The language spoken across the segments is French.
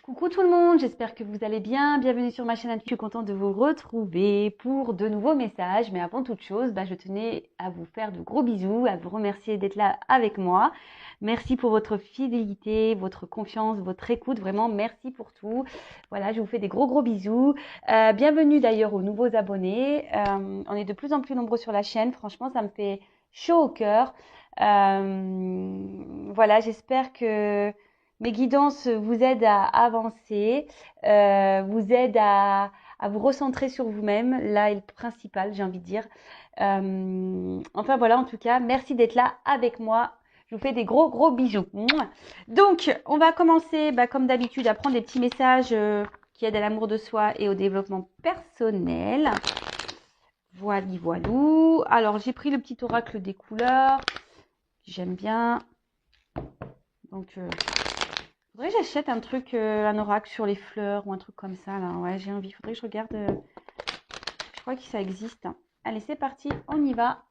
Coucou tout le monde, j'espère que vous allez bien. Bienvenue sur ma chaîne. Je suis contente de vous retrouver pour de nouveaux messages. Mais avant toute chose, je tenais à vous faire de gros bisous, à vous remercier d'être là avec moi. Merci pour votre fidélité, votre confiance, votre écoute. Vraiment, merci pour tout. Voilà, je vous fais des gros bisous. Bienvenue d'ailleurs aux nouveaux abonnés. On est de plus en plus nombreux sur la chaîne. Franchement, ça me fait chaud au cœur. Voilà, j'espère que mes guidances vous aident à avancer, vous aident à vous recentrer sur vous-même. Là est le principal, j'ai envie de dire. Enfin voilà, en tout cas, merci d'être là avec moi. Je vous fais des gros bisous. Mouah. Donc, on va commencer, comme d'habitude, à prendre des petits messages qui aident à l'amour de soi et au développement personnel. Voilou. Alors, j'ai pris le petit oracle des couleurs. J'aime bien. Donc, faudrait que j'achète un truc, un oracle sur les fleurs ou un truc comme ça, là. Ouais, j'ai envie. Faudrait que je regarde. Je crois que ça existe. Allez, c'est parti. On y va.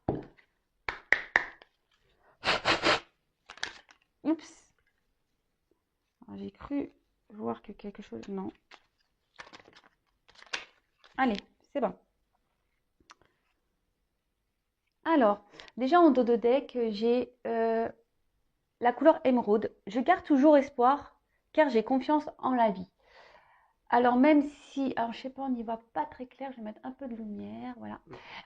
Oups. J'ai cru voir que quelque chose... Non. Allez, c'est bon. Alors, déjà en dos de deck, j'ai la couleur émeraude. Je garde toujours espoir car j'ai confiance en la vie. Alors même si, alors je sais pas, on n'y va pas très clair, je vais mettre un peu de lumière, voilà.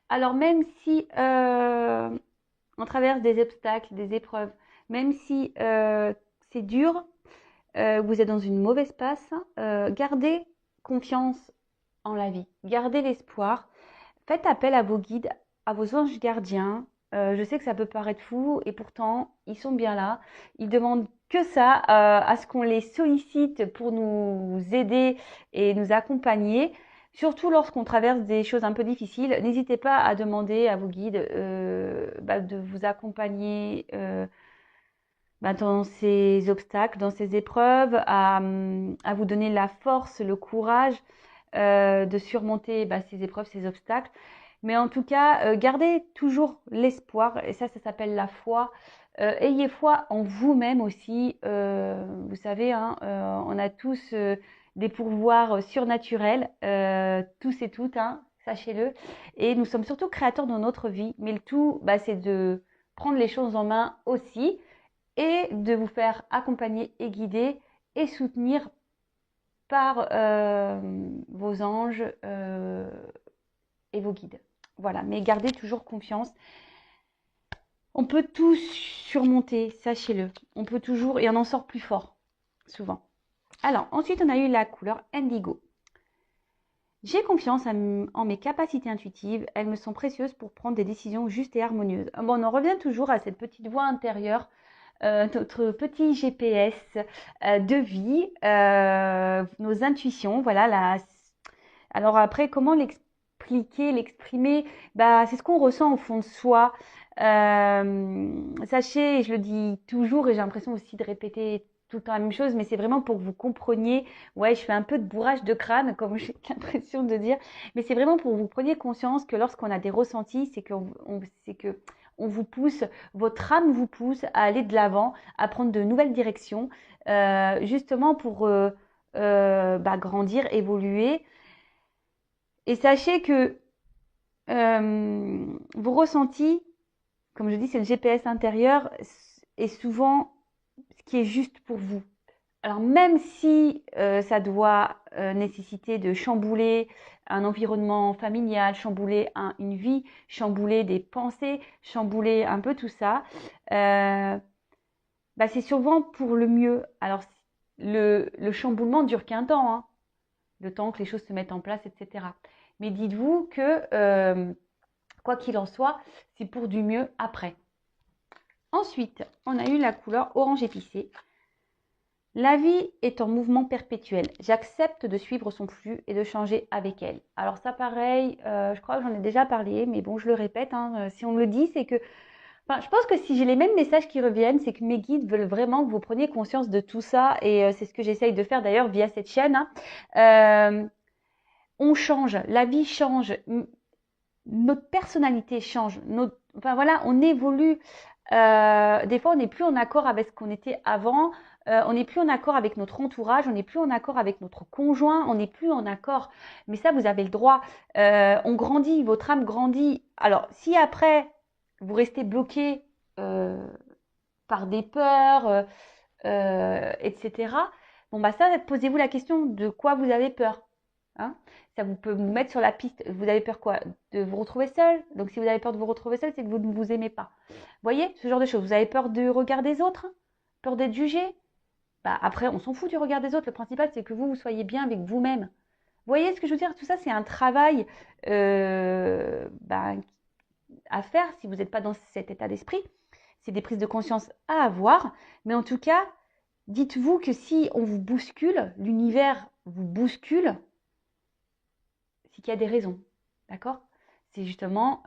Alors même si on traverse des obstacles, des épreuves, même si c'est dur, vous êtes dans une mauvaise passe, gardez confiance en la vie, gardez l'espoir, faites appel à vos guides, à vos anges gardiens. Je sais que ça peut paraître fou et pourtant ils sont bien là. Ils demandent que ça, à ce qu'on les sollicite pour nous aider et nous accompagner. Surtout lorsqu'on traverse des choses un peu difficiles, n'hésitez pas à demander à vos guides de vous accompagner dans ces obstacles, dans ces épreuves, à vous donner la force, le courage de surmonter ces épreuves, ces obstacles. Mais en tout cas, gardez toujours l'espoir, et ça s'appelle la foi. Ayez foi en vous-même aussi. Vous savez, hein, on a tous des pourvoirs surnaturels, tous et toutes, hein, sachez-le. Et nous sommes surtout créateurs de notre vie. Mais le tout, c'est de prendre les choses en main aussi et de vous faire accompagner et guider et soutenir par vos anges et vos guides. Voilà, mais gardez toujours confiance. On peut tout surmonter, sachez-le. On peut toujours, et on en sort plus fort, souvent. Alors, ensuite, on a eu la couleur indigo. J'ai confiance en mes capacités intuitives. Elles me sont précieuses pour prendre des décisions justes et harmonieuses. Bon, on en revient toujours à cette petite voix intérieure, notre petit GPS de vie, nos intuitions. Voilà. Alors après, comment l'exprimer, c'est ce qu'on ressent au fond de soi. Sachez, et je le dis toujours, et j'ai l'impression aussi de répéter tout le temps la même chose, mais c'est vraiment pour que vous compreniez. Ouais, je fais un peu de bourrage de crâne, comme j'ai l'impression de dire, mais c'est vraiment pour que vous preniez conscience que lorsqu'on a des ressentis, c'est que on vous pousse, votre âme vous pousse à aller de l'avant, à prendre de nouvelles directions, justement pour grandir, évoluer. Et sachez que vos ressentis, comme je dis, c'est le GPS intérieur, est souvent ce qui est juste pour vous. Alors même si ça doit nécessiter de chambouler un environnement familial, chambouler une vie, chambouler des pensées, chambouler un peu tout ça, c'est souvent pour le mieux. Alors le chamboulement dure qu'un temps, hein, le temps que les choses se mettent en place, etc. Mais dites-vous que quoi qu'il en soit, c'est pour du mieux après. Ensuite, on a eu la couleur orange épicé. La vie est en mouvement perpétuel. J'accepte de suivre son flux et de changer avec elle. Alors ça, pareil, je crois que j'en ai déjà parlé, mais bon, je le répète, hein, si on me le dit, c'est que... je pense que si j'ai les mêmes messages qui reviennent, c'est que mes guides veulent vraiment que vous preniez conscience de tout ça, et c'est ce que j'essaye de faire d'ailleurs via cette chaîne. Hein. On change, la vie change, notre personnalité change, on évolue Des fois, on n'est plus en accord avec ce qu'on était avant. On n'est plus en accord avec notre entourage. On n'est plus en accord avec notre conjoint. On n'est plus en accord. Mais ça, vous avez le droit. On grandit. Votre âme grandit. Alors, si après, vous restez bloqué par des peurs, etc. Bon, bah ça, posez-vous la question de quoi vous avez peur. Hein, ça vous peut vous mettre sur la piste. Vous avez peur quoi? De vous retrouver seul. Donc, si vous avez peur de vous retrouver seul, c'est que vous ne vous aimez pas. Vous voyez, ce genre de choses. Vous avez peur du regard des autres? Peur d'être jugé? Bah, après, on s'en fout du regard des autres. Le principal, c'est que vous soyez bien avec vous-même. Vous voyez ce que je veux dire? Tout ça, c'est un travail bah, à faire si vous n'êtes pas dans cet état d'esprit. C'est des prises de conscience à avoir. Mais en tout cas, dites-vous que si on vous bouscule, l'univers vous bouscule, c'est qu'il y a des raisons. D'accord? C'est justement,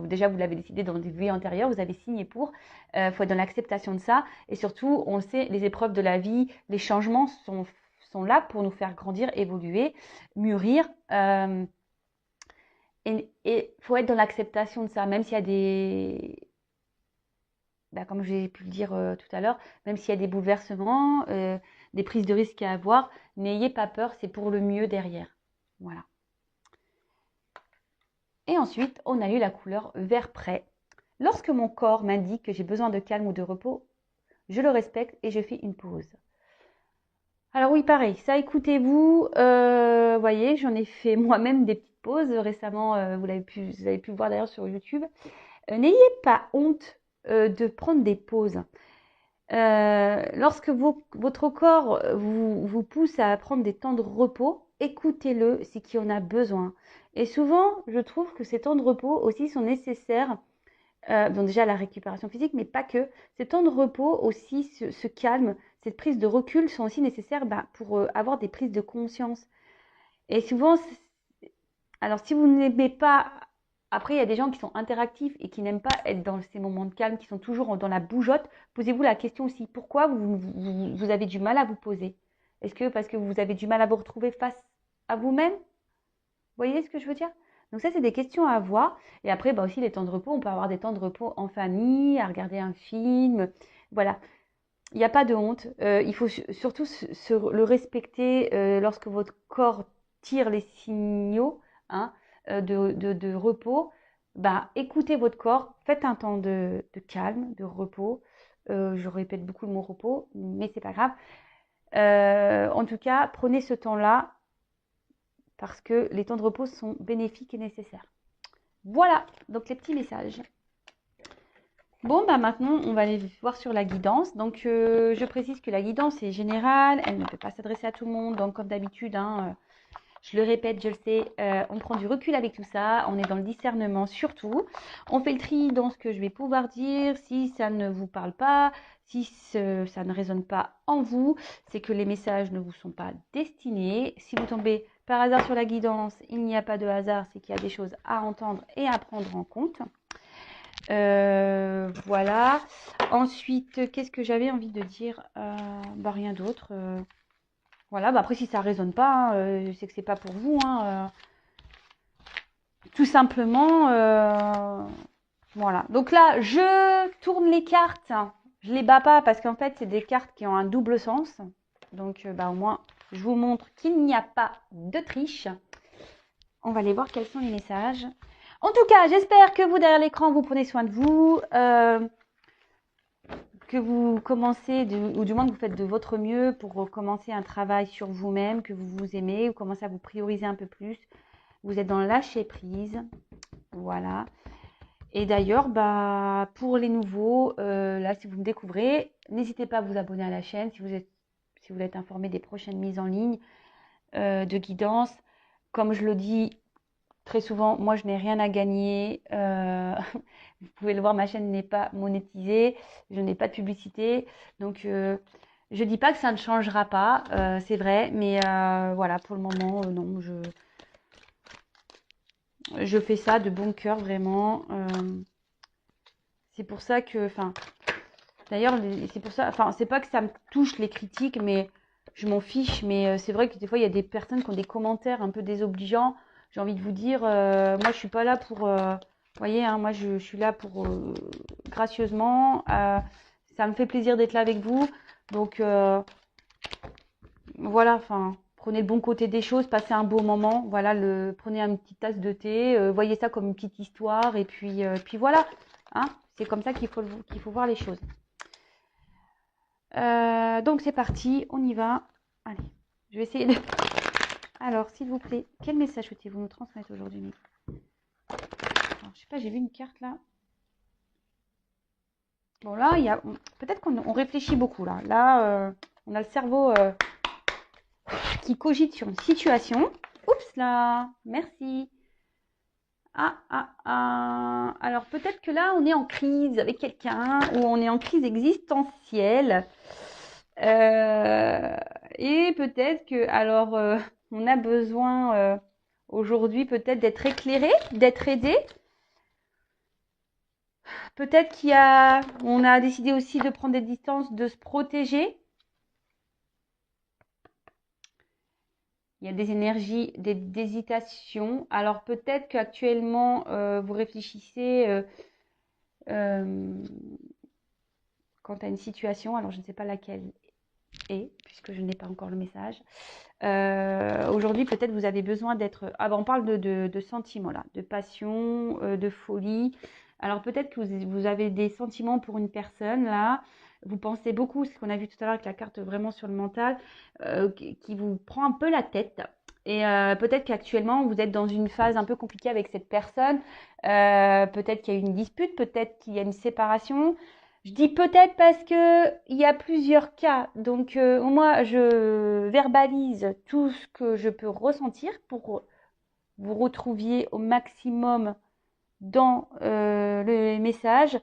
déjà vous l'avez décidé dans des vies antérieures, vous avez signé pour, faut être dans l'acceptation de ça. Et surtout, on le sait, les épreuves de la vie, les changements sont là pour nous faire grandir, évoluer, mûrir. Et faut être dans l'acceptation de ça, même s'il y a des... Bah, comme j'ai pu le dire tout à l'heure, même s'il y a des bouleversements, des prises de risques à avoir, n'ayez pas peur, c'est pour le mieux derrière. Voilà. Et ensuite, on a eu la couleur vert prêt. Lorsque mon corps m'indique que j'ai besoin de calme ou de repos, je le respecte et je fais une pause. Alors oui, pareil, ça écoutez-vous, voyez, j'en ai fait moi-même des petites pauses récemment, vous avez pu le voir d'ailleurs sur YouTube. N'ayez pas honte de prendre des pauses. Lorsque votre corps vous pousse à prendre des temps de repos, écoutez-le, c'est qu'il en a besoin. Et souvent, je trouve que ces temps de repos aussi sont nécessaires. Bon, déjà la récupération physique, mais pas que. Ces temps de repos aussi, ce calme, cette prise de recul sont aussi nécessaires pour avoir des prises de conscience. Et souvent, alors si vous n'aimez pas, après il y a des gens qui sont interactifs et qui n'aiment pas être dans ces moments de calme, qui sont toujours dans la bougeotte, posez-vous la question aussi, pourquoi vous avez du mal à vous poser? Est-ce que parce que vous avez du mal à vous retrouver face à vous-même? Vous voyez ce que je veux dire? Donc ça, c'est des questions à avoir. Et après, bah aussi les temps de repos, on peut avoir des temps de repos en famille, à regarder un film. Voilà, il n'y a pas de honte. Il faut surtout le respecter lorsque votre corps tire les signaux hein, de repos. Bah, écoutez votre corps, faites un temps de calme, de repos. Je répète beaucoup le mot repos, mais c'est pas grave. En tout cas, prenez ce temps-là parce que les temps de repos sont bénéfiques et nécessaires. Voilà, donc les petits messages. Bon, bah maintenant, on va aller voir sur la guidance. Donc, je précise que la guidance est générale, elle ne peut pas s'adresser à tout le monde. Donc, comme d'habitude, hein, je le répète, je le sais, on prend du recul avec tout ça. On est dans le discernement surtout. On fait le tri dans ce que je vais pouvoir dire. Si ça ne vous parle pas, si ça ne résonne pas en vous, c'est que les messages ne vous sont pas destinés. Si vous tombez par hasard sur la guidance, il n'y a pas de hasard, c'est qu'il y a des choses à entendre et à prendre en compte. Voilà. Ensuite, qu'est-ce que j'avais envie de dire? Bah, rien d'autre. Voilà. Bah, après, si ça résonne pas, je sais que c'est pas pour vous. Hein, tout simplement. Voilà. Donc là, je tourne les cartes. Je les bats pas parce qu'en fait, c'est des cartes qui ont un double sens. Donc, bah, au moins, je vous montre qu'il n'y a pas de triche. On va aller voir quels sont les messages. En tout cas, j'espère que vous, derrière l'écran, vous prenez soin de vous, que vous commencez, ou du moins que vous faites de votre mieux pour commencer un travail sur vous-même, que vous vous aimez, vous commencez à vous prioriser un peu plus. Vous êtes dans le lâcher prise. Voilà. Et d'ailleurs, bah, pour les nouveaux, là, si vous me découvrez, n'hésitez pas à vous abonner à la chaîne si vous voulez être informé des prochaines mises en ligne de guidance. Comme je le dis, très souvent, moi, je n'ai rien à gagner. Vous pouvez le voir, ma chaîne n'est pas monétisée. Je n'ai pas de publicité. Donc, je ne dis pas que ça ne changera pas. C'est vrai. Mais voilà, pour le moment, non. Je fais ça de bon cœur, vraiment. C'est pour ça que... Enfin, d'ailleurs, c'est pour ça... Enfin, c'est pas que ça me touche les critiques, mais je m'en fiche. Mais c'est vrai que des fois, il y a des personnes qui ont des commentaires un peu désobligeants. J'ai envie de vous dire, moi je suis pas là voyez, hein, moi je suis là pour gracieusement. Ça me fait plaisir d'être là avec vous. Donc voilà, enfin, prenez le bon côté des choses, passez un beau moment. Voilà, prenez une petite tasse de thé, voyez ça comme une petite histoire, et puis voilà. Hein, c'est comme ça qu'il faut voir les choses. Donc c'est parti, on y va. Allez, je vais essayer de. Alors, s'il vous plaît, quel message souhaitez-vous nous transmettre aujourd'hui? Alors, je sais pas, j'ai vu une carte là. Bon, là, il y a. Peut-être qu'on réfléchit beaucoup là. Là, on a le cerveau qui cogite sur une situation. Oups là, merci. Alors, peut-être que là, on est en crise avec quelqu'un ou on est en crise existentielle. Et peut-être que, alors, on a besoin aujourd'hui peut-être d'être éclairé, d'être aidé. Peut-être on a décidé aussi de prendre des distances, de se protéger. Il y a des énergies d'hésitation. Alors peut-être qu'actuellement, vous réfléchissez quant à une situation. Alors je ne sais pas laquelle est, puisque je n'ai pas encore le message. Aujourd'hui, peut-être vous avez besoin d'être... Ah ben, on parle de sentiments là, de passion, de folie. Alors peut-être que vous avez des sentiments pour une personne là. Vous pensez beaucoup, ce qu'on a vu tout à l'heure avec la carte vraiment sur le mental, qui vous prend un peu la tête. Et peut-être qu'actuellement, vous êtes dans une phase un peu compliquée avec cette personne. Peut-être qu'il y a une dispute, peut-être qu'il y a une séparation. Je dis peut-être parce que il y a plusieurs cas. Donc moi, je verbalise tout ce que je peux ressentir pour vous retrouviez au maximum dans le message.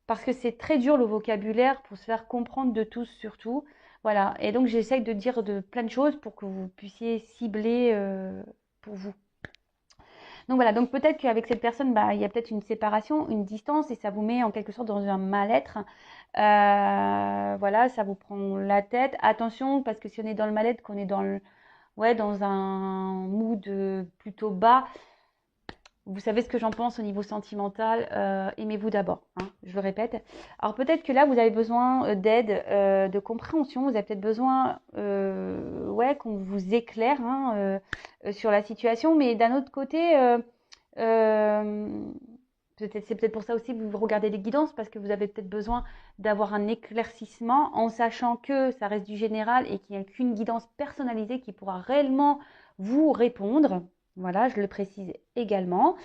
Parce que c'est très dur le vocabulaire pour se faire comprendre de tous surtout. Voilà. Et donc j'essaye de dire de plein de choses pour que vous puissiez cibler pour vous. Donc voilà, donc peut-être qu'avec cette personne, bah, il y a peut-être une séparation, une distance, et ça vous met en quelque sorte dans un mal-être. Voilà, ça vous prend la tête. Attention, parce que si on est dans le mal-être, qu'on est dans un mood plutôt bas, vous savez ce que j'en pense au niveau sentimental, aimez-vous d'abord, hein, je le répète. Alors peut-être que là, vous avez besoin d'aide, de compréhension, vous avez peut-être besoin qu'on vous éclaire hein, sur la situation, mais d'un autre côté, c'est peut-être pour ça aussi que vous regardez les guidances, parce que vous avez peut-être besoin d'avoir un éclaircissement en sachant que ça reste du général et qu'il n'y a qu'une guidance personnalisée qui pourra réellement vous répondre. Voilà, je le précise également.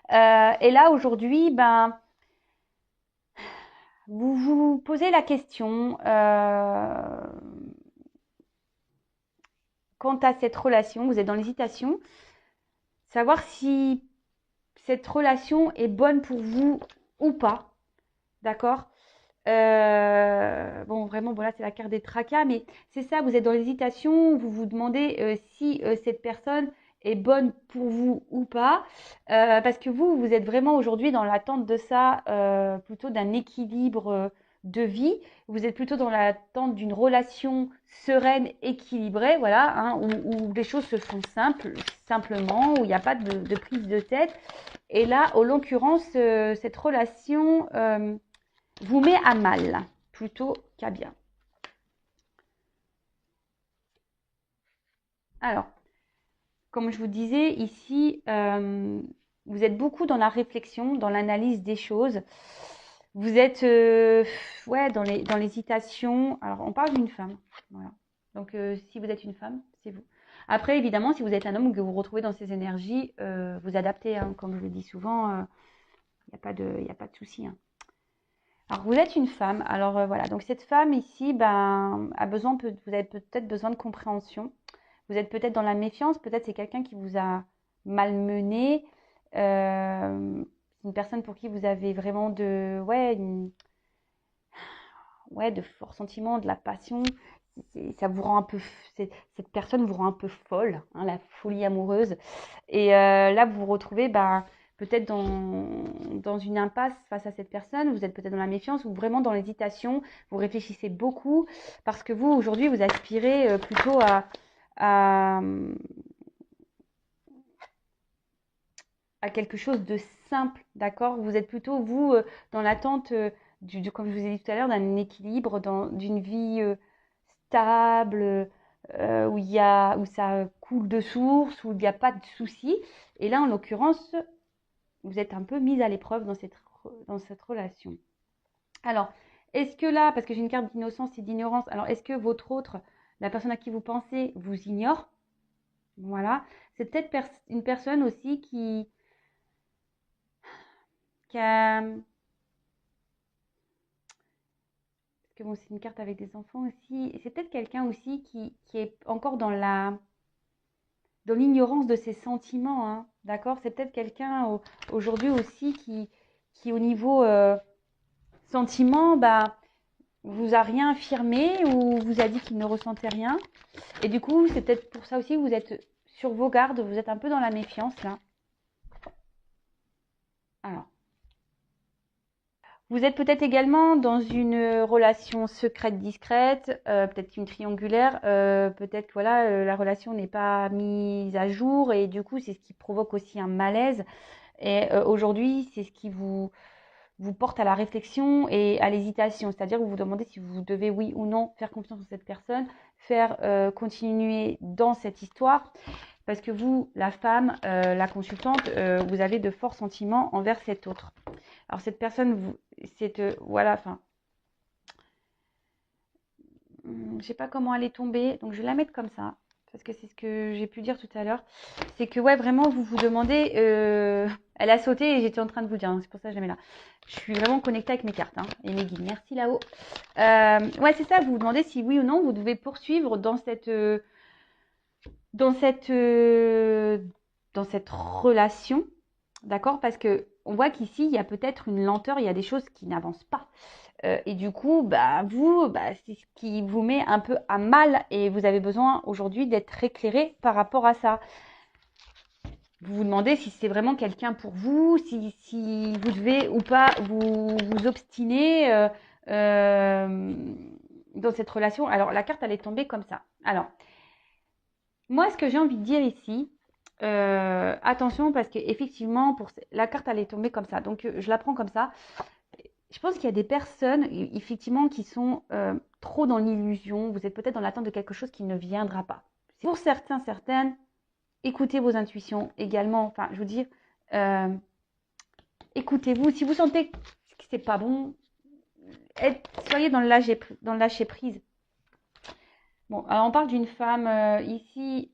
Et là, aujourd'hui, vous vous posez la question quant à cette relation, vous êtes dans l'hésitation, savoir si cette relation est bonne pour vous ou pas, d'accord? Bon, vraiment, voilà, c'est la carte des tracas, mais c'est ça, vous êtes dans l'hésitation, vous vous demandez si cette personne est bonne pour vous ou pas, parce que vous êtes vraiment aujourd'hui dans l'attente de ça, plutôt d'un équilibre de vie, vous êtes plutôt dans l'attente d'une relation sereine, équilibrée, voilà, hein, où les choses se font simplement, où il n'y a pas de prise de tête. Et là, en l'occurrence, cette relation vous met à mal plutôt qu'à bien. Alors, comme je vous disais ici, vous êtes beaucoup dans la réflexion, dans l'analyse des choses. Vous êtes dans l'hésitation. Alors, on parle d'une femme. Voilà. Donc, si vous êtes une femme, c'est vous. Après, évidemment, si vous êtes un homme ou que vous vous retrouvez dans ces énergies, vous adaptez. Hein, comme je le dis souvent, il n'y a pas de souci. Hein. Alors, vous êtes une femme. Alors, voilà. Donc, cette femme ici, vous avez peut-être besoin de compréhension. Vous êtes peut-être dans la méfiance. Peut-être c'est quelqu'un qui vous a malmené. C'est une personne pour qui vous avez vraiment de forts sentiments, de la passion. Ça vous rend un peu, cette personne vous rend un peu folle, hein, la folie amoureuse. Et là, vous vous retrouvez, peut-être dans une impasse face à cette personne. Vous êtes peut-être dans la méfiance ou vraiment dans l'hésitation. Vous réfléchissez beaucoup parce que vous, aujourd'hui, vous aspirez plutôt à quelque chose de simple, d'accord? Vous êtes plutôt, vous, dans l'attente, comme je vous ai dit tout à l'heure, d'un équilibre, d'une vie stable, où ça coule de source, où il n'y a pas de soucis. Et là, en l'occurrence, vous êtes un peu mise à l'épreuve dans cette relation. Alors, est-ce que là, parce que j'ai une carte d'innocence et d'ignorance, alors est-ce que votre autre, la personne à qui vous pensez, vous ignore? Voilà. C'est peut-être une personne aussi qui a... Parce que bon, c'est une carte avec des enfants aussi. C'est peut-être quelqu'un aussi qui est encore dans l'ignorance de ses sentiments, hein, d'accord? C'est peut-être quelqu'un aujourd'hui aussi qui au niveau sentiment, bah, vous a rien affirmé ou vous a dit qu'il ne ressentait rien. Et du coup, c'est peut-être pour ça aussi que vous êtes sur vos gardes, vous êtes un peu dans la méfiance là. Alors, vous êtes peut-être également dans une relation secrète discrète, peut-être une triangulaire, peut-être que voilà, la relation n'est pas mise à jour et du coup, c'est ce qui provoque aussi un malaise. Et aujourd'hui, c'est ce qui vous porte à la réflexion et à l'hésitation. C'est-à-dire que vous vous demandez si vous devez, oui ou non, faire confiance en cette personne, faire continuer dans cette histoire. Parce que vous, la femme, la consultante, vous avez de forts sentiments envers cet autre. Alors cette personne, voilà, enfin, je sais pas comment elle est tombée, donc je vais la mettre comme ça, parce que c'est ce que j'ai pu dire tout à l'heure. C'est que ouais, vraiment, vous vous demandez, elle a sauté et j'étais en train de vous dire, hein, c'est pour ça que je la mets là. Je suis vraiment connectée avec mes cartes hein, et mes guides. Merci là-haut. Ouais, c'est ça, vous vous demandez si oui ou non, vous devez poursuivre dans cette, dans cette relation, d'accord? Parce que on voit qu'ici, il y a peut-être une lenteur, il y a des choses qui n'avancent pas. Et du coup, bah, c'est ce qui vous met un peu à mal et vous avez besoin aujourd'hui d'être éclairé par rapport à ça. Vous vous demandez si c'est vraiment quelqu'un pour vous, si vous devez ou pas vous obstiner dans cette relation. Alors, la carte, elle est tombée comme ça. Alors, moi, ce que j'ai envie de dire ici, attention parce qu'effectivement, la carte, elle est tombée comme ça. Donc, je la prends comme ça. Je pense qu'il y a des personnes, effectivement, qui sont trop dans l'illusion. Vous êtes peut-être dans l'attente de quelque chose qui ne viendra pas. Pour certains, certaines, écoutez vos intuitions également. Enfin, je veux dire, écoutez-vous. Si vous sentez que c'est pas bon, soyez dans le lâcher prise. Bon, alors on parle d'une femme ici.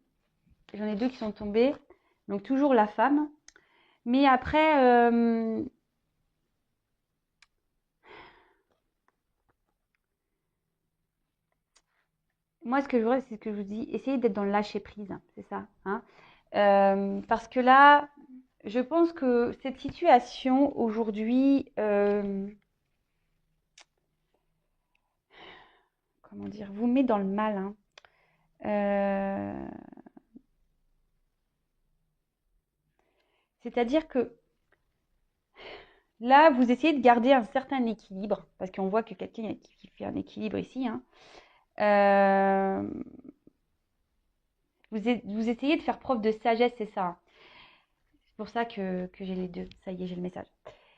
J'en ai deux qui sont tombés. Donc toujours la femme. Mais après, moi, ce que je voudrais, c'est ce que je vous dis, essayez d'être dans le lâcher prise, hein, c'est ça. Hein. Parce que là, je pense que cette situation aujourd'hui, comment dire, vous met dans le mal. Hein. C'est-à-dire que là, vous essayez de garder un certain équilibre, parce qu'on voit que quelqu'un qui fait un équilibre ici. Hein. Vous essayez de faire preuve de sagesse, c'est ça. C'est pour ça que j'ai les deux. Ça y est, j'ai le message.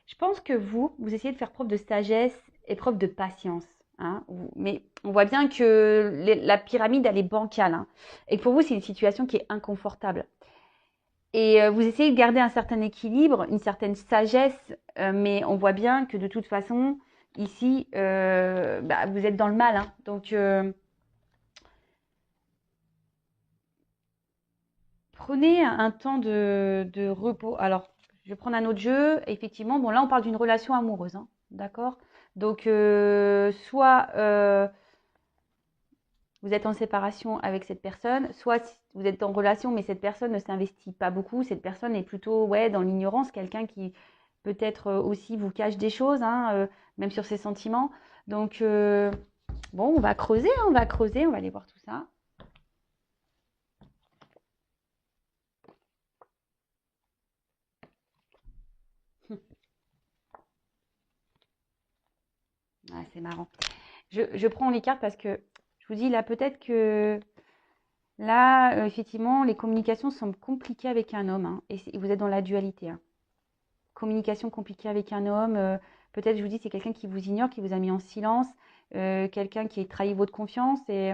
Je pense que vous essayez de faire preuve de sagesse et preuve de patience. Hein, mais on voit bien que la pyramide, elle est bancale. Hein, et pour vous, c'est une situation qui est inconfortable. Et vous essayez de garder un certain équilibre, une certaine sagesse, mais on voit bien que de toute façon, ici, vous êtes dans le mal. Hein, donc, prenez un temps de repos. Alors, je vais prendre un autre jeu. Effectivement, bon, là, on parle d'une relation amoureuse. Hein, d'accord? Donc, soit vous êtes en séparation avec cette personne, soit vous êtes en relation, mais cette personne ne s'investit pas beaucoup. Cette personne est plutôt ouais, dans l'ignorance, quelqu'un qui peut-être aussi vous cache des choses, hein, même sur ses sentiments. Donc, bon, on va creuser, hein, on va creuser, on va aller voir tout ça. Ah, c'est marrant. Je prends les cartes parce que je vous dis là, peut-être que là, effectivement, les communications semblent compliquées avec un homme. Hein, et vous êtes dans la dualité. Hein. communication compliquée avec un homme. Peut-être, je vous dis, c'est quelqu'un qui vous ignore, qui vous a mis en silence, quelqu'un qui a trahi votre confiance. Et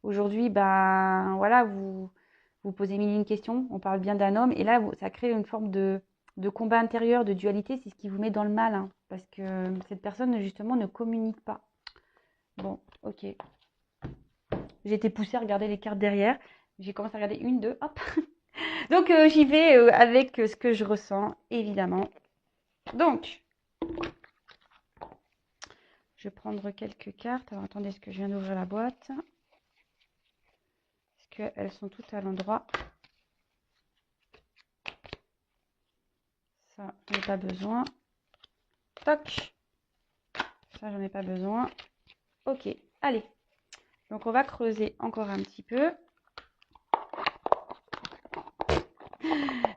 aujourd'hui, ben voilà, vous posez mille et une questions. On parle bien d'un homme. Et là, ça crée une forme de combat intérieur, de dualité. C'est ce qui vous met dans le mal, hein, parce que cette personne, justement, ne communique pas. Bon, ok. J'ai été poussée à regarder les cartes derrière. J'ai commencé à regarder une, deux, hop. Donc, j'y vais avec ce que je ressens, évidemment. Donc, je vais prendre quelques cartes. Alors, attendez, est-ce que je viens d'ouvrir la boîte? Est-ce qu'elles sont toutes à l'endroit? Ça, j'en ai pas besoin. Toc. Ça, j'en ai pas besoin. Ok, allez. Donc, on va creuser encore un petit peu.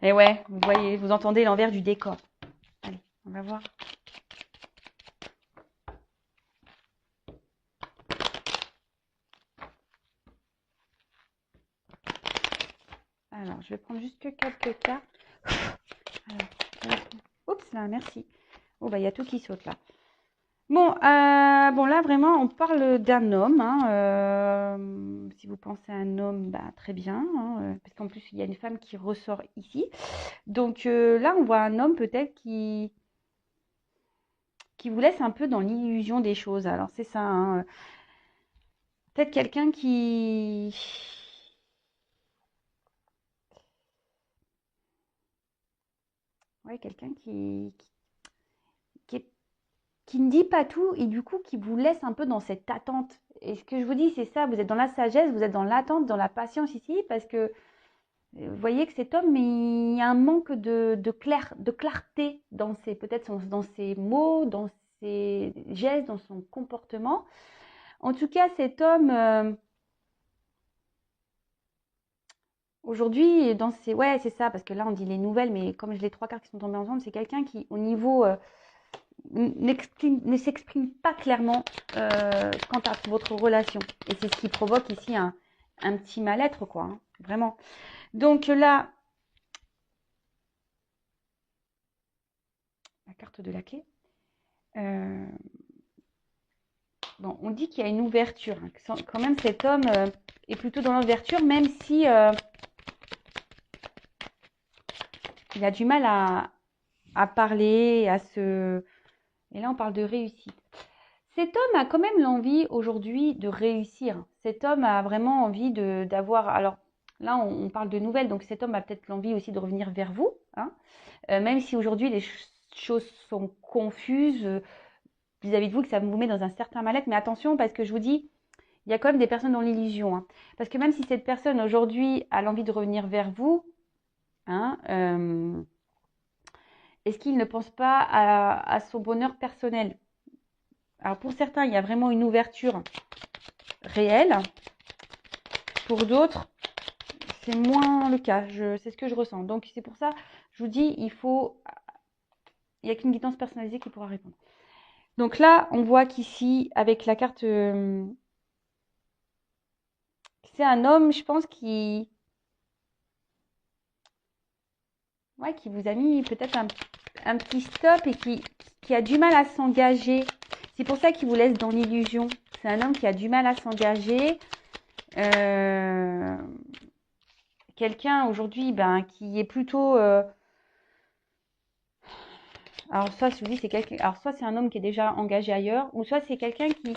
Et ouais, vous voyez, vous entendez l'envers du décor. Allez, on va voir. Alors, je vais prendre juste quelques cartes. Alors, oups, là, merci. Oh, bah, il y a tout qui saute là. Bon, bon, là, vraiment, on parle d'un homme. Hein, si vous pensez à un homme, bah, très bien. Hein, parce qu'en plus, il y a une femme qui ressort ici. Donc là, on voit un homme peut-être qui vous laisse un peu dans l'illusion des choses. Alors, c'est ça. Hein, peut-être quelqu'un qui... Ouais, quelqu'un qui qui ne dit pas tout et du coup qui vous laisse un peu dans cette attente. Et ce que je vous dis, c'est ça, vous êtes dans la sagesse, vous êtes dans l'attente, dans la patience ici, parce que vous voyez que cet homme, il y a un manque de clarté dans ses, peut-être dans ses mots, dans ses gestes, dans son comportement. En tout cas, cet homme, aujourd'hui, dans ses... Ouais, c'est ça, parce que là, on dit les nouvelles, mais comme je les trois cartes qui sont tombées ensemble, c'est quelqu'un qui, au niveau... ne s'exprime pas clairement quant à votre relation. Et c'est ce qui provoque ici un petit mal-être, quoi. Hein, vraiment. Donc là, la carte de la clé. Bon, on dit qu'il y a une ouverture. Hein. Quand même, cet homme est plutôt dans l'ouverture, même si il a du mal à parler, à se... Et là, on parle de réussite. Cet homme a quand même l'envie aujourd'hui de réussir. Cet homme a vraiment envie d'avoir... Alors là, on parle de nouvelles, donc cet homme a peut-être l'envie aussi de revenir vers vous. Hein, même si aujourd'hui les choses sont confuses vis-à-vis de vous, que ça vous met dans un certain mal-être. Mais attention, parce que je vous dis, il y a quand même des personnes dans l'illusion. Hein, parce que même si cette personne aujourd'hui a l'envie de revenir vers vous, hein, est-ce qu'il ne pense pas à son bonheur personnel? Alors pour certains, il y a vraiment une ouverture réelle. Pour d'autres, c'est moins le cas. C'est ce que je ressens. Donc c'est pour ça, je vous dis, il n'y a qu'une guidance personnalisée qui pourra répondre. Donc là, on voit qu'ici, avec la carte, c'est un homme, je pense, ouais, qui vous a mis peut-être un petit stop et qui a du mal à s'engager. C'est pour ça qu'il vous laisse dans l'illusion. C'est un homme qui a du mal à s'engager. Quelqu'un aujourd'hui ben, qui est plutôt... alors soit je vous dis c'est quelqu'un, alors soit c'est un homme qui est déjà engagé ailleurs, ou soit c'est quelqu'un qui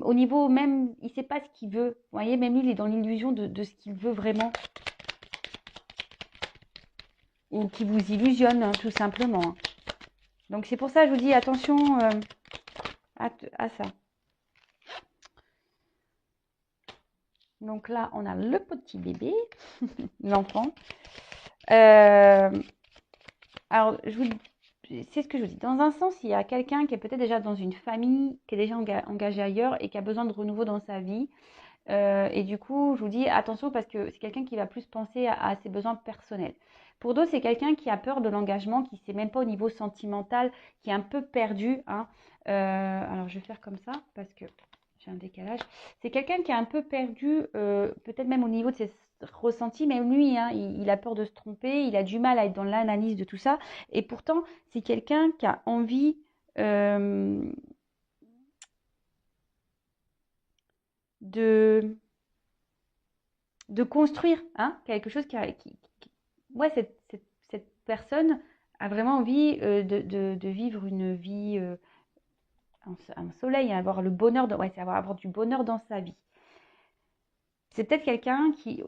au niveau même, il sait pas ce qu'il veut. Vous voyez, même lui, il est dans l'illusion de ce qu'il veut vraiment. Ou qui vous illusionne, hein, tout simplement. Hein. Donc c'est pour ça que je vous dis attention à ça. Donc là, on a le petit bébé, l'enfant. Alors, c'est ce que je vous dis. Dans un sens, il y a quelqu'un qui est peut-être déjà dans une famille, qui est déjà engagé ailleurs et qui a besoin de renouveau dans sa vie. Et du coup, je vous dis attention parce que c'est quelqu'un qui va plus penser à ses besoins personnels. Pour d'autres, c'est quelqu'un qui a peur de l'engagement, qui ne sait même pas au niveau sentimental, qui est un peu perdu. Hein. Alors, je vais faire comme ça parce que j'ai un décalage. C'est quelqu'un qui est un peu perdu, peut-être même au niveau de ressenti, même lui, hein, il a peur de se tromper, il a du mal à être dans l'analyse de tout ça. Et pourtant, c'est quelqu'un qui a envie de, de construire hein, quelque chose ouais, cette personne a vraiment envie de vivre une vie un soleil, hein, avoir le bonheur, ouais, c'est avoir du bonheur dans sa vie. C'est peut-être quelqu'un qui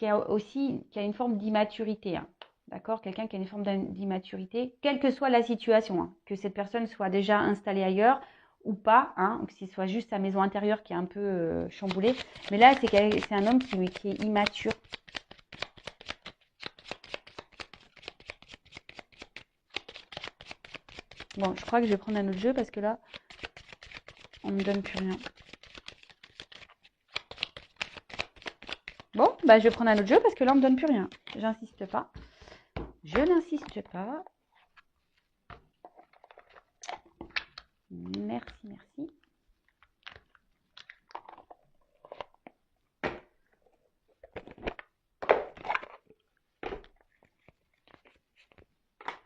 a aussi qui a une forme d'immaturité, hein, d'accord? Quelqu'un qui a une forme d'immaturité, quelle que soit la situation, hein, que cette personne soit déjà installée ailleurs ou pas, hein, ou que ce soit juste sa maison intérieure qui est un peu chamboulée. Mais là, c'est un homme qui est immature. Bon, je crois que je vais prendre un autre jeu parce que là, on ne me donne plus rien. Bon, bah, je vais prendre un autre jeu parce que là, on ne me donne plus rien. J'insiste pas. Je n'insiste pas. Merci, merci.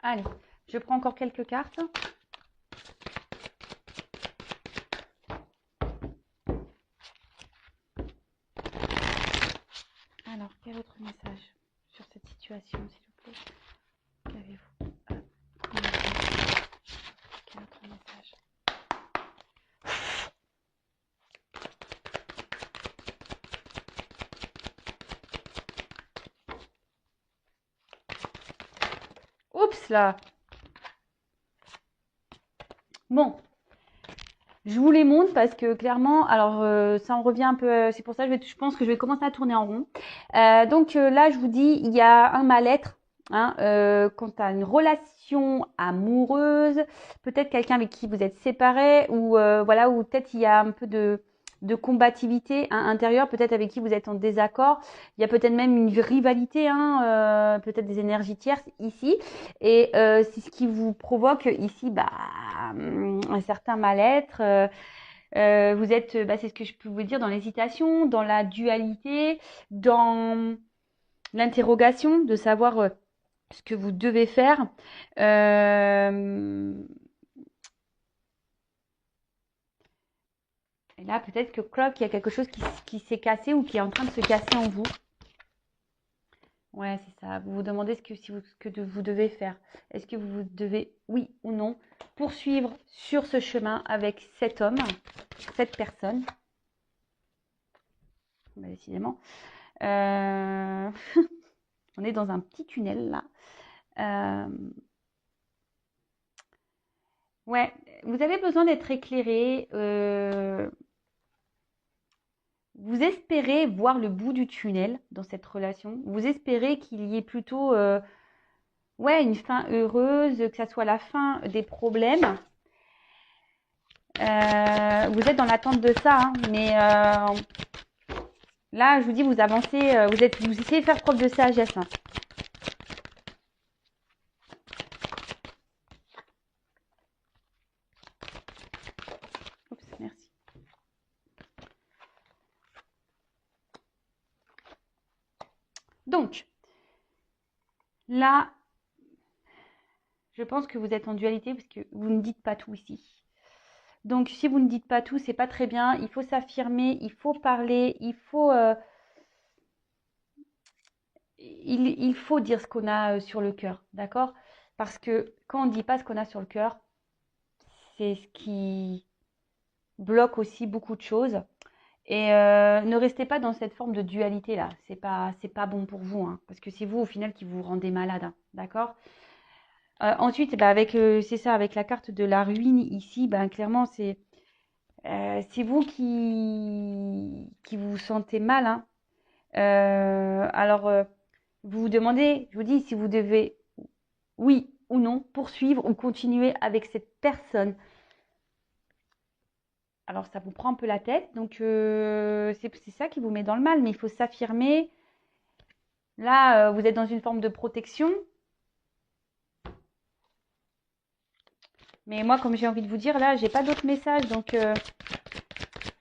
Allez, je prends encore quelques cartes. Alors, quel autre message sur cette situation, s'il vous plaît? Qu'avez-vous à communiquer? Quel autre message? Oups là! Bon, je vous les montre parce que clairement, alors ça en revient un peu, c'est pour ça que je pense que je vais commencer à tourner en rond. Donc là, je vous dis, il y a un mal-être hein, quant à une relation amoureuse, peut-être quelqu'un avec qui vous êtes séparés ou voilà, ou peut-être il y a un peu de combativité hein, intérieure, peut-être avec qui vous êtes en désaccord. Il y a peut-être même une rivalité, hein, peut-être des énergies tierces ici. Et c'est ce qui vous provoque ici bah, un certain mal-être. Vous êtes, bah, c'est ce que je peux vous dire, dans l'hésitation, dans la dualité, dans l'interrogation de savoir ce que vous devez faire. Et là, peut-être que Clock, il y a quelque chose qui s'est cassé ou qui est en train de se casser en vous. Ouais, c'est ça. Vous vous demandez ce que vous devez faire. Est-ce que vous devez, oui ou non, poursuivre sur ce chemin avec cet homme, cette personne. Bah, décidément. On est dans un petit tunnel là. Ouais, vous avez besoin d'être éclairé. Vous espérez voir le bout du tunnel dans cette relation. Vous espérez qu'il y ait plutôt ouais, une fin heureuse, que ça soit la fin des problèmes. Vous êtes dans l'attente de ça, hein, mais là, je vous dis, vous avancez, vous essayez de faire preuve de sagesse. Hein. Oups, merci. Donc, là, je pense que vous êtes en dualité parce que vous ne dites pas tout ici. Donc, si vous ne dites pas tout, c'est pas très bien. Il faut s'affirmer, il faut parler, il faut dire ce qu'on a sur le cœur, d'accord? Parce que quand on ne dit pas ce qu'on a sur le cœur, c'est ce qui bloque aussi beaucoup de choses. Et ne restez pas dans cette forme de dualité là. C'est pas bon pour vous, hein, parce que c'est vous au final qui vous rendez malade, hein, d'accord? Ensuite, bah, c'est ça, avec la carte de la ruine ici, bah, clairement c'est vous qui vous sentez mal, hein. Alors vous vous demandez, je vous dis, si vous devez oui ou non poursuivre ou continuer avec cette personne. Alors ça vous prend un peu la tête, donc c'est ça qui vous met dans le mal, mais il faut s'affirmer. Là, vous êtes dans une forme de protection. Mais moi, comme j'ai envie de vous dire, là, j'ai pas d'autres messages, donc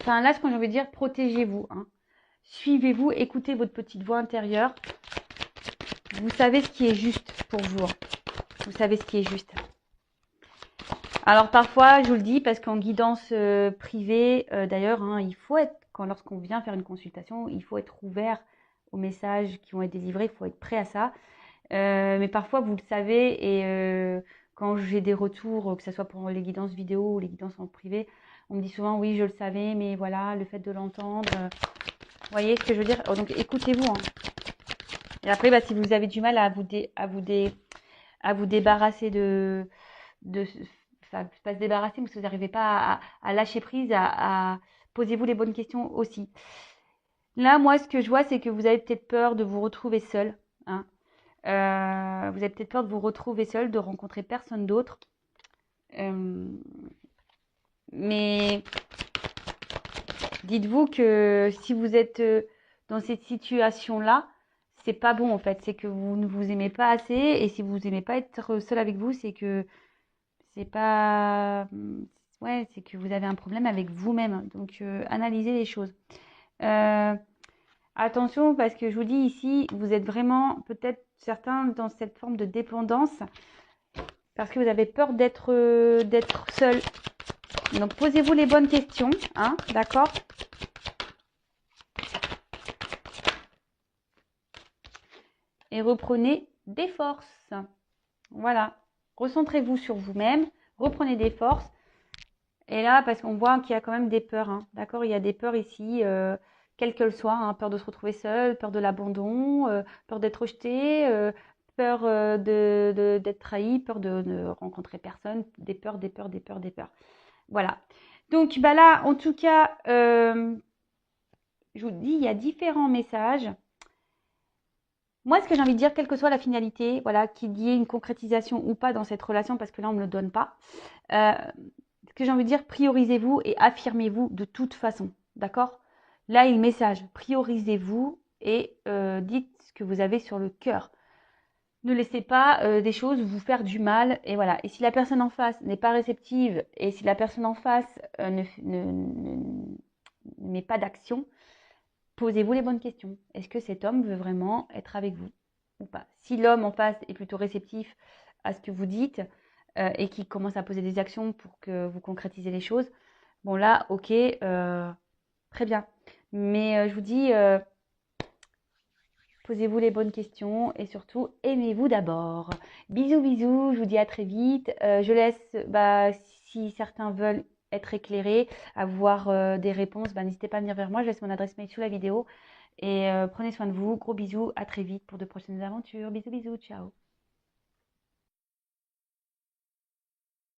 enfin là, ce que j'ai envie de dire, protégez-vous. Hein. Suivez-vous, écoutez votre petite voix intérieure. Vous savez ce qui est juste pour vous. Vous savez ce qui est juste. Alors parfois, je vous le dis, parce qu'en guidance privée, d'ailleurs, hein, il faut être, lorsqu'on vient faire une consultation, il faut être ouvert aux messages qui vont être délivrés, il faut être prêt à ça. Mais parfois, vous le savez, et quand j'ai des retours, que ce soit pour les guidances vidéo ou les guidances en privé, on me dit souvent, oui, je le savais, mais voilà, le fait de l'entendre, vous voyez ce que je veux dire? Donc écoutez-vous, hein. Et après, bah, si vous avez du mal à vous débarrasser enfin, pas se débarrasser, parce que vous n'arrivez pas à lâcher prise, posez-vous les bonnes questions aussi. Là, moi, ce que je vois, c'est que vous avez peut-être peur de vous retrouver seul, hein. Vous avez peut-être peur de vous retrouver seul, de rencontrer personne d'autre. Mais dites-vous que si vous êtes dans cette situation-là, c'est pas bon en fait. C'est que vous ne vous aimez pas assez. Et si vous n'aimez pas être seul avec vous, c'est que c'est pas. Ouais, c'est que vous avez un problème avec vous-même. Donc analysez les choses. Attention, parce que je vous dis ici, vous êtes vraiment peut-être certains dans cette forme de dépendance parce que vous avez peur d'être seul. Donc posez-vous les bonnes questions, hein, d'accord? Et reprenez des forces. Voilà. Recentrez-vous sur vous-même, reprenez des forces. Et là, parce qu'on voit qu'il y a quand même des peurs, hein, d'accord? Il y a des peurs ici, quelles qu'elles soient, hein, peur de se retrouver seul, peur de l'abandon, peur d'être rejeté, peur d'être trahi, peur de ne rencontrer personne, des peurs, des peurs, des peurs, des peurs. Voilà. Donc bah là, en tout cas, je vous dis, il y a différents messages. Moi, ce que j'ai envie de dire, quelle que soit la finalité, voilà, qu'il y ait une concrétisation ou pas dans cette relation, parce que là, on ne me le donne pas, ce que j'ai envie de dire, priorisez-vous et affirmez-vous de toute façon, d'accord? Là, il y a le message, priorisez-vous et dites ce que vous avez sur le cœur. Ne laissez pas des choses vous faire du mal, et voilà. Et si la personne en face n'est pas réceptive, et si la personne en face ne met pas d'action, posez-vous les bonnes questions. Est-ce que cet homme veut vraiment être avec vous ou pas? Si l'homme en face est plutôt réceptif à ce que vous dites et qui commence à poser des actions pour que vous concrétisez les choses, bon là, ok, très bien. Mais je vous dis, posez-vous les bonnes questions et surtout, aimez-vous d'abord. Bisous, bisous, je vous dis à très vite. Je laisse, si certains veulent être éclairés, avoir des réponses, n'hésitez pas à venir vers moi. Je laisse mon adresse mail sous la vidéo. Et prenez soin de vous. Gros bisous. À très vite pour de prochaines aventures. Bisous, bisous. Ciao.